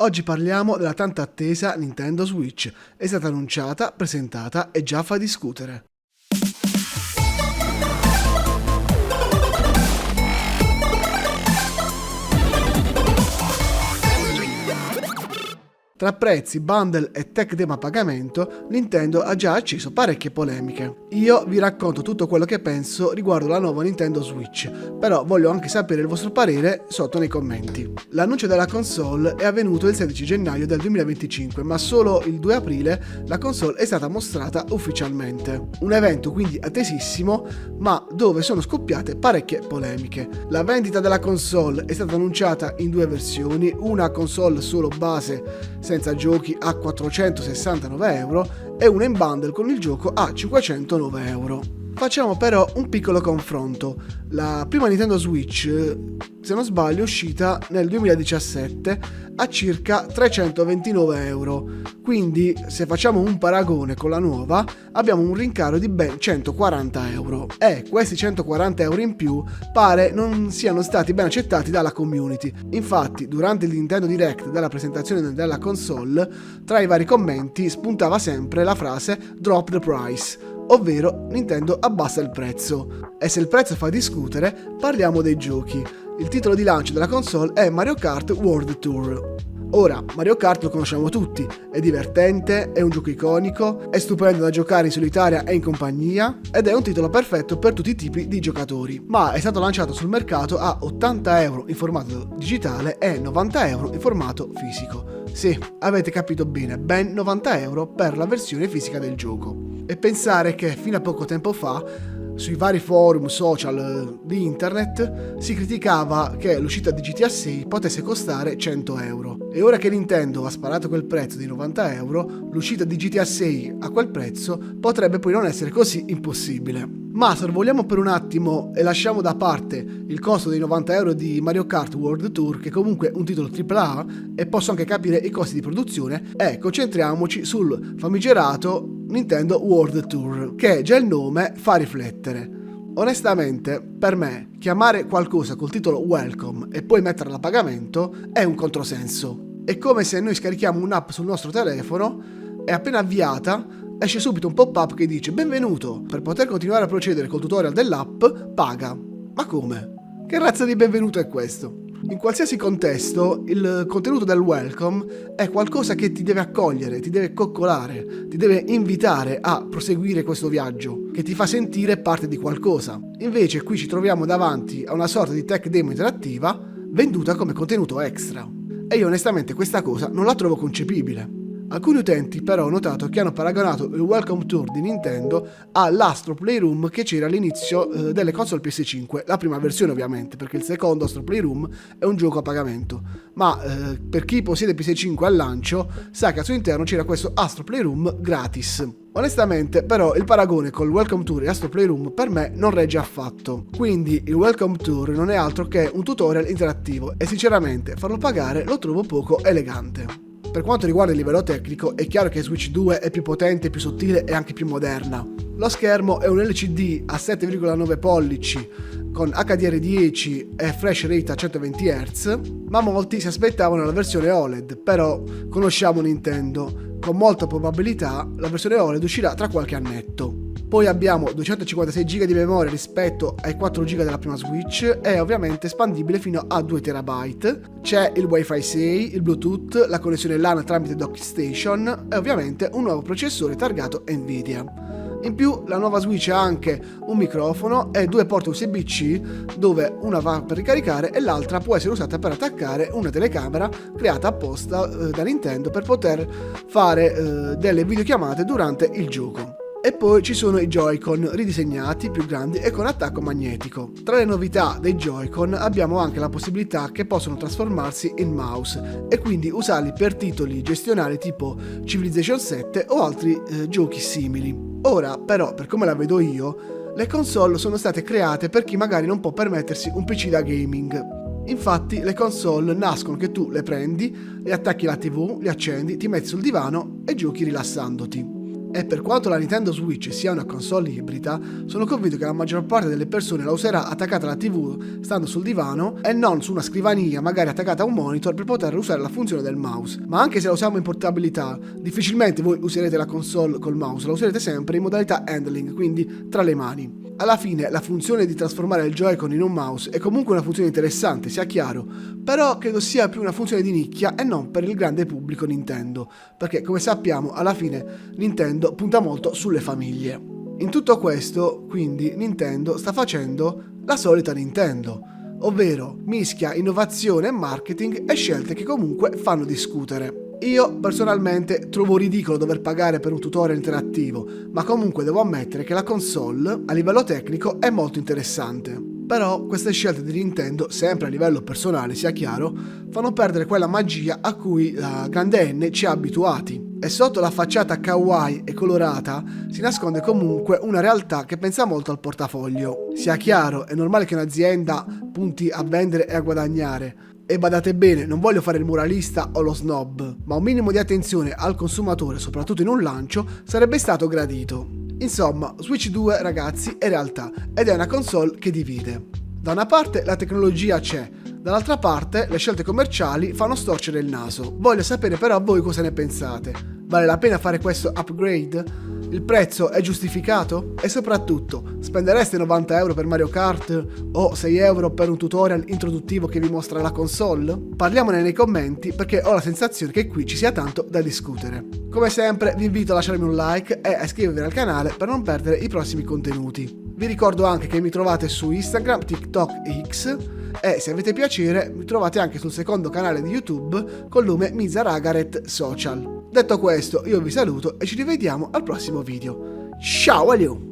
Oggi parliamo della tanto attesa Nintendo Switch. È stata annunciata, presentata e già fa discutere. Tra prezzi, bundle e tech demo a pagamento, Nintendo ha già acceso parecchie polemiche. Io vi racconto tutto quello che penso riguardo la nuova Nintendo Switch, però voglio anche sapere il vostro parere sotto nei commenti. L'annuncio della console è avvenuto il 16 gennaio del 2025, ma solo il 2 aprile la console è stata mostrata ufficialmente. Un evento quindi attesissimo, ma dove sono scoppiate parecchie polemiche. La vendita della console è stata annunciata in due versioni, una console solo base senza giochi a 469 euro e una in bundle con il gioco a 509 euro. Facciamo però un piccolo confronto. La prima Nintendo Switch, se non sbaglio, è uscita nel 2017 a circa 329 euro. Quindi, se facciamo un paragone con la nuova, abbiamo un rincaro di ben 140 euro. E questi 140 euro in più pare non siano stati ben accettati dalla community. Infatti, durante il Nintendo Direct della presentazione della console, tra i vari commenti spuntava sempre la frase "Drop the price", ovvero Nintendo abbassa il prezzo. E se il prezzo fa discutere, parliamo dei giochi. Il titolo di lancio della console è Mario Kart World Tour. Ora, Mario Kart lo conosciamo tutti, è divertente, è un gioco iconico, è stupendo da giocare in solitaria e in compagnia, ed è un titolo perfetto per tutti i tipi di giocatori. Ma è stato lanciato sul mercato a 80 euro in formato digitale e 90 euro in formato fisico. Sì, avete capito bene, ben 90 euro per la versione fisica del gioco. E pensare che fino a poco tempo fa sui vari forum social di internet si criticava che l'uscita di GTA 6 potesse costare 100 euro. E ora che Nintendo ha sparato quel prezzo di 90 euro, l'uscita di GTA 6 a quel prezzo potrebbe poi non essere così impossibile. Ma sorvoliamo per un attimo e lasciamo da parte il costo dei 90 euro di Mario Kart World Tour, che comunque è un titolo AAA, e posso anche capire i costi di produzione, e concentriamoci sul famigerato Nintendo World Tour, che già il nome fa riflettere. Onestamente, per me, chiamare qualcosa col titolo Welcome e poi metterla a pagamento è un controsenso. È come se noi scarichiamo un'app sul nostro telefono e appena avviata esce subito un pop-up che dice "Benvenuto, per poter continuare a procedere col tutorial dell'app, paga". Ma come? Che razza di benvenuto è questo? In qualsiasi contesto, il contenuto del welcome è qualcosa che ti deve accogliere, ti deve coccolare, ti deve invitare a proseguire questo viaggio, che ti fa sentire parte di qualcosa. Invece qui ci troviamo davanti a una sorta di tech demo interattiva venduta come contenuto extra. E io onestamente questa cosa non la trovo concepibile. Alcuni utenti però ho notato che hanno paragonato il Welcome Tour di Nintendo all'Astro Playroom che c'era all'inizio delle console PS5, la prima versione ovviamente, perché il secondo Astro Playroom è un gioco a pagamento, ma per chi possiede PS5 al lancio sa che al suo interno c'era questo Astro Playroom gratis. Onestamente però il paragone col Welcome Tour e Astro Playroom per me non regge affatto, quindi il Welcome Tour non è altro che un tutorial interattivo e sinceramente farlo pagare lo trovo poco elegante. Per quanto riguarda il livello tecnico, è chiaro che Switch 2 è più potente, più sottile e anche più moderna. Lo schermo è un LCD a 7,9 pollici con HDR10 e refresh rate a 120 Hz, ma molti si aspettavano la versione OLED, però conosciamo Nintendo, con molta probabilità la versione OLED uscirà tra qualche annetto. Poi abbiamo 256 GB di memoria rispetto ai 4 GB della prima Switch e ovviamente espandibile fino a 2 TB. C'è il Wi-Fi 6, il Bluetooth, la connessione LAN tramite DockStation e ovviamente un nuovo processore targato Nvidia. In più la nuova Switch ha anche un microfono e due porte USB-C dove una va per ricaricare e l'altra può essere usata per attaccare una telecamera creata apposta da Nintendo per poter fare delle videochiamate durante il gioco. E poi ci sono i Joy-Con ridisegnati, più grandi e con attacco magnetico. Tra le novità dei Joy-Con abbiamo anche la possibilità che possono trasformarsi in mouse e quindi usarli per titoli gestionali tipo Civilization 7 o altri giochi simili. Ora però, per come la vedo io, le console sono state create per chi magari non può permettersi un PC da gaming. Infatti le console nascono che tu le prendi, le attacchi alla TV, le accendi, ti metti sul divano e giochi rilassandoti. E per quanto la Nintendo Switch sia una console ibrida, sono convinto che la maggior parte delle persone la userà attaccata alla TV stando sul divano e non su una scrivania magari attaccata a un monitor per poter usare la funzione del mouse. Ma anche se la usiamo in portabilità, difficilmente voi userete la console col mouse, la userete sempre in modalità handling, quindi tra le mani. Alla fine la funzione di trasformare il Joy-Con in un mouse è comunque una funzione interessante, sia chiaro, però credo sia più una funzione di nicchia e non per il grande pubblico Nintendo, perché come sappiamo alla fine Nintendo punta molto sulle famiglie. In tutto questo, quindi, Nintendo sta facendo la solita Nintendo, ovvero mischia innovazione e marketing e scelte che comunque fanno discutere. Io personalmente trovo ridicolo dover pagare per un tutorial interattivo, ma comunque devo ammettere che la console a livello tecnico è molto interessante. Però queste scelte di Nintendo, sempre a livello personale sia chiaro, fanno perdere quella magia a cui la grande N ci ha abituati. E sotto la facciata kawaii e colorata si nasconde comunque una realtà che pensa molto al portafoglio. Sia chiaro, è normale che un'azienda punti a vendere e a guadagnare. E badate bene, non voglio fare il moralista o lo snob, ma un minimo di attenzione al consumatore, soprattutto in un lancio, sarebbe stato gradito. Insomma, Switch 2 ragazzi è realtà ed è una console che divide. Da una parte la tecnologia c'è, dall'altra parte le scelte commerciali fanno storcere il naso. Voglio sapere però voi cosa ne pensate. Vale la pena fare questo upgrade? Il prezzo è giustificato? E soprattutto, spendereste 90 euro per Mario Kart o 6 euro per un tutorial introduttivo che vi mostra la console? Parliamone nei commenti perché ho la sensazione che qui ci sia tanto da discutere. Come sempre vi invito a lasciarmi un like e a iscrivervi al canale per non perdere i prossimi contenuti. Vi ricordo anche che mi trovate su Instagram, TikTok e X e se avete piacere mi trovate anche sul secondo canale di YouTube col nome Mizaragaret Social. Detto questo, io vi saluto e ci rivediamo al prossimo video. Ciao, aliu!